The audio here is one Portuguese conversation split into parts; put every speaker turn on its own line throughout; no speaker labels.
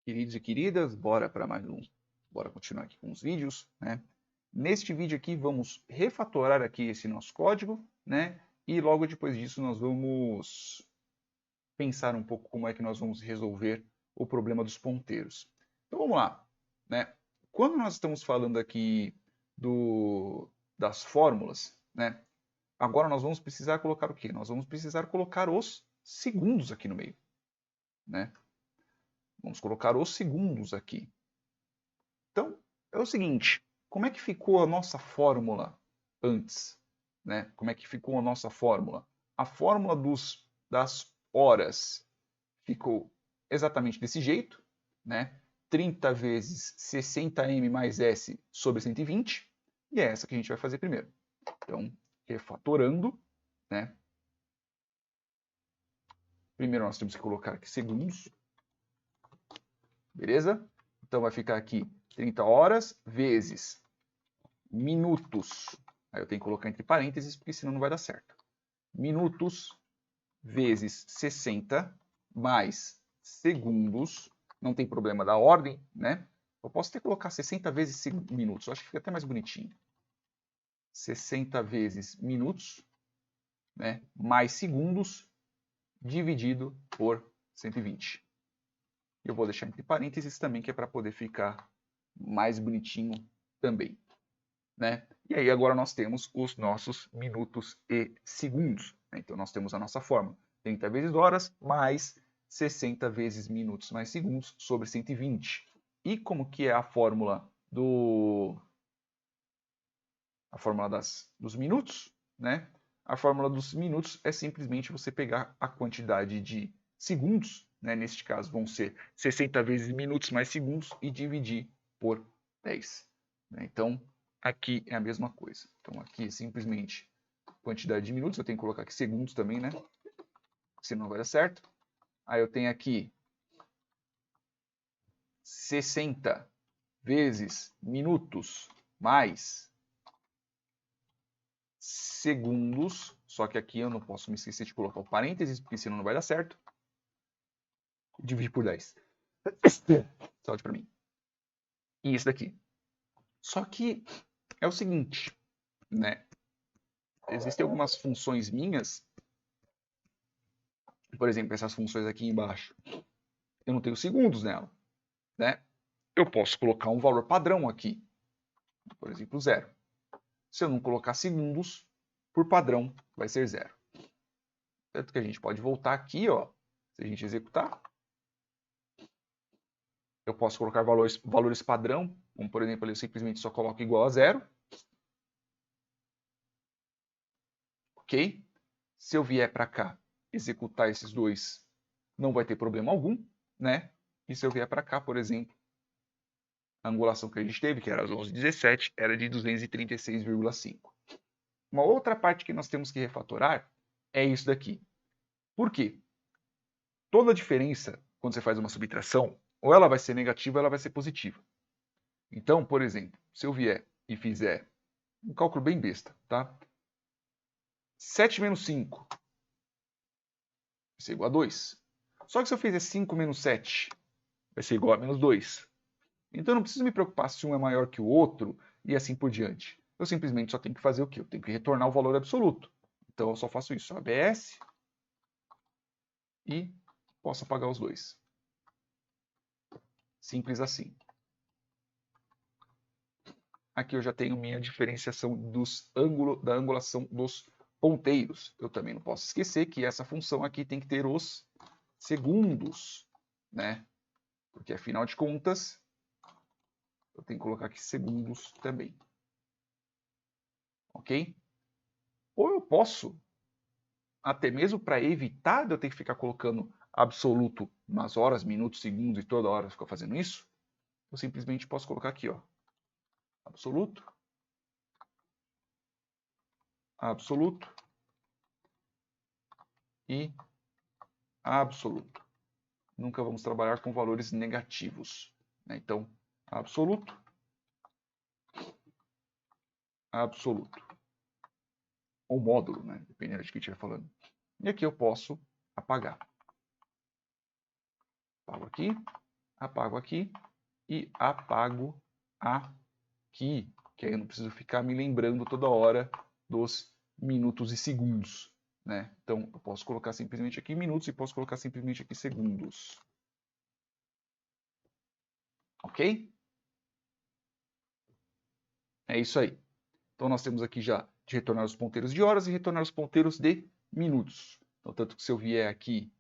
Queridos e queridas, bora para mais um. Bora continuar aqui com os vídeos, né? Neste vídeo aqui vamos refatorar aqui esse nosso código, né? E logo depois disso nós vamos pensar um pouco como é que nós vamos resolver o problema dos ponteiros. Então vamos lá, né? Quando nós estamos falando aqui das fórmulas, né? Agora nós vamos precisar colocar o quê? Nós vamos precisar colocar os segundos aqui no meio, né? Vamos colocar os segundos aqui. Então, é o seguinte, como é que ficou a nossa fórmula antes? Né? Como é que ficou a nossa fórmula? A fórmula das horas ficou exatamente desse jeito, né? 30 vezes 60m mais S sobre 120, e é essa que a gente vai fazer primeiro. Então, refatorando, né? Primeiro nós temos que colocar aqui segundos, beleza? Então vai ficar aqui 30 horas vezes minutos. Aí eu tenho que colocar entre parênteses, porque senão não vai dar certo. Minutos vezes 60 mais segundos. Não tem problema da ordem, né? Eu posso até colocar 60 vezes minutos. Eu acho que fica até mais bonitinho. 60 vezes minutos, né? Mais segundos, dividido por 120. Eu vou deixar entre parênteses também, que é para poder ficar mais bonitinho também, né? E aí agora nós temos os nossos minutos e segundos. Então nós temos a nossa fórmula. 30 vezes horas mais 60 vezes minutos mais segundos sobre 120. E como que é a fórmula dos minutos, né? A fórmula dos minutos é simplesmente você pegar a quantidade de segundos, né? Neste caso vão ser 60 vezes minutos mais segundos e dividir por 10. Né? Então, aqui é a mesma coisa. Então, aqui é simplesmente quantidade de minutos. Eu tenho que colocar aqui segundos também, né? Senão vai dar certo. Aí eu tenho aqui 60 vezes minutos mais segundos, só que aqui eu não posso me esquecer de colocar o parênteses, porque senão não vai dar certo. Dividir por 10. Saúde para mim. E isso daqui. Só que é o seguinte, né? Existem algumas funções minhas, por exemplo, essas funções aqui embaixo, eu não tenho segundos nela, né? Eu posso colocar um valor padrão aqui, por exemplo, 0. Se eu não colocar segundos, por padrão, vai ser 0. Tanto que a gente pode voltar aqui, ó, se a gente executar. Eu posso colocar valores padrão, como por exemplo, eu simplesmente só coloco igual a 0. Ok? Se eu vier para cá, executar esses dois, não vai ter problema algum, né? E se eu vier para cá, por exemplo, a angulação que a gente teve, que era as 11h17, era de 236,5. Uma outra parte que nós temos que refatorar é isso daqui. Por quê? Toda a diferença, quando você faz uma subtração, ou ela vai ser negativa ou ela vai ser positiva. Então, por exemplo, se eu vier e fizer um cálculo bem besta, tá? 7 menos 5 vai ser igual a 2. Só que se eu fizer 5 menos 7, vai ser igual a menos 2. Então eu não preciso me preocupar se um é maior que o outro e assim por diante. Eu simplesmente só tenho que fazer o quê? Eu tenho que retornar o valor absoluto. Então eu só faço isso, ABS, e posso apagar os dois. Simples assim. Aqui eu já tenho minha diferenciação da angulação dos ponteiros. Eu também não posso esquecer que essa função aqui tem que ter os segundos, né? Porque afinal de contas, eu tenho que colocar aqui segundos também. Ok? Ou eu posso, até mesmo para evitar de eu ter que ficar colocando absoluto nas horas, minutos, segundos e toda hora ficar fazendo isso, eu simplesmente posso colocar aqui, ó, absoluto, absoluto e absoluto. Nunca vamos trabalhar com valores negativos, né? Então, absoluto, absoluto. Ou módulo, né? Dependendo de quem estiver falando. E aqui eu posso apagar. Apago aqui. apago aqui e apago aqui, que aí eu não preciso ficar me lembrando toda hora dos minutos e segundos, né? Então, eu posso colocar simplesmente aqui minutos e posso colocar simplesmente aqui segundos. Ok? É isso aí. Então, nós temos aqui já de retornar os ponteiros de horas e retornar os ponteiros de minutos. Então, tanto que se eu vier aqui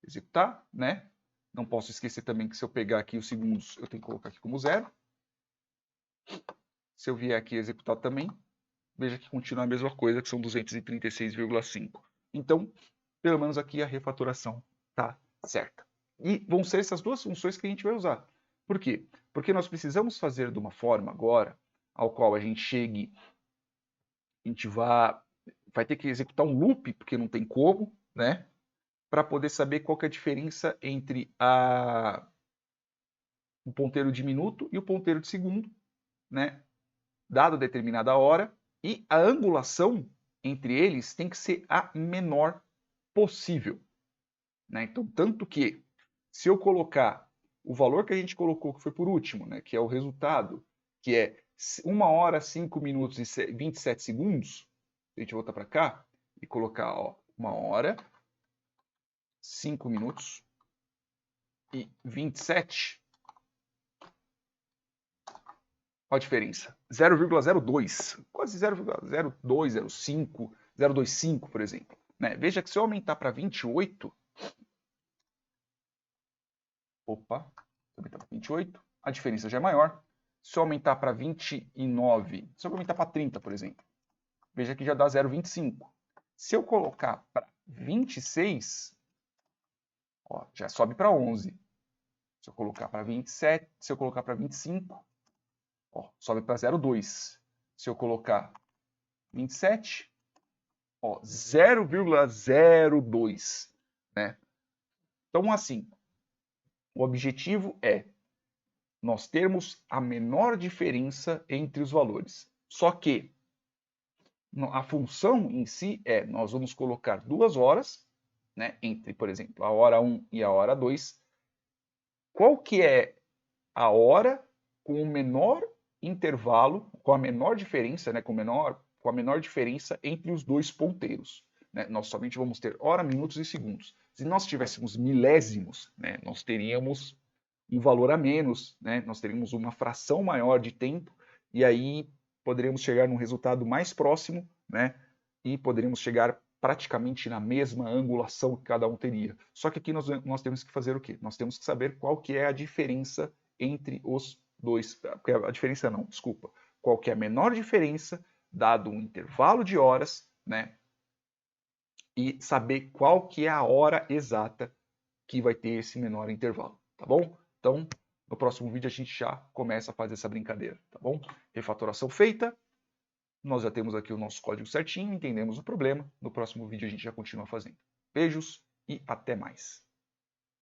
executar, né? Não posso esquecer também que se eu pegar aqui os segundos, eu tenho que colocar aqui como 0. Se eu vier aqui executar também, veja que continua a mesma coisa, que são 236,5. Então, pelo menos aqui a refatoração está certa. E vão ser essas duas funções que a gente vai usar. Por quê? Porque nós precisamos fazer de uma forma agora, ao qual a gente chegue, a gente vai ter que executar um loop, porque não tem como, né? Para poder saber qual que é a diferença entre o ponteiro de minuto e o ponteiro de segundo, né? Dado determinada hora, e a angulação entre eles tem que ser a menor possível. Né? Então, tanto que, se eu colocar o valor que a gente colocou, que foi por último, né, que é o resultado, que é 1 hora, 5 minutos e 27 segundos, a gente volta para cá e colocar 1 hora, 5 minutos e 27. Olha a diferença. 0,02, quase 0,02, 0,5, 0,25, por exemplo. Né? Veja que se eu aumentar para 28, aumentar para 28, a diferença já é maior. Se eu aumentar para 29, se eu aumentar para 30, por exemplo, veja que já dá 0,25. Se eu colocar para 26, já sobe para 11. Se eu colocar para 27, se eu colocar para 25, sobe para 0,2. Se eu colocar 27, 0,02. Né? Então, assim, o objetivo é nós termos a menor diferença entre os valores. Só que a função em si é, nós vamos colocar 2 horas, né, entre, por exemplo, a hora 1 e a hora 2. Qual que é a hora com o menor intervalo, com a menor diferença, né, com a menor diferença entre os dois ponteiros? Né? Nós somente vamos ter hora, minutos e segundos. Se nós tivéssemos milésimos, né, nós teríamos um valor a menos, né? Nós teríamos uma fração maior de tempo, e aí poderíamos chegar num resultado mais próximo, né? E poderíamos chegar praticamente na mesma angulação que cada um teria. Só que aqui nós temos que fazer o quê? Nós temos que saber qual que é a diferença entre os dois. A diferença não, desculpa. Qual que é a menor diferença, dado um intervalo de horas, né? E saber qual que é a hora exata que vai ter esse menor intervalo, tá bom? Então, no próximo vídeo a gente já começa a fazer essa brincadeira, tá bom? Refatoração feita, nós já temos aqui o nosso código certinho, entendemos o problema. No próximo vídeo a gente já continua fazendo. Beijos e até mais.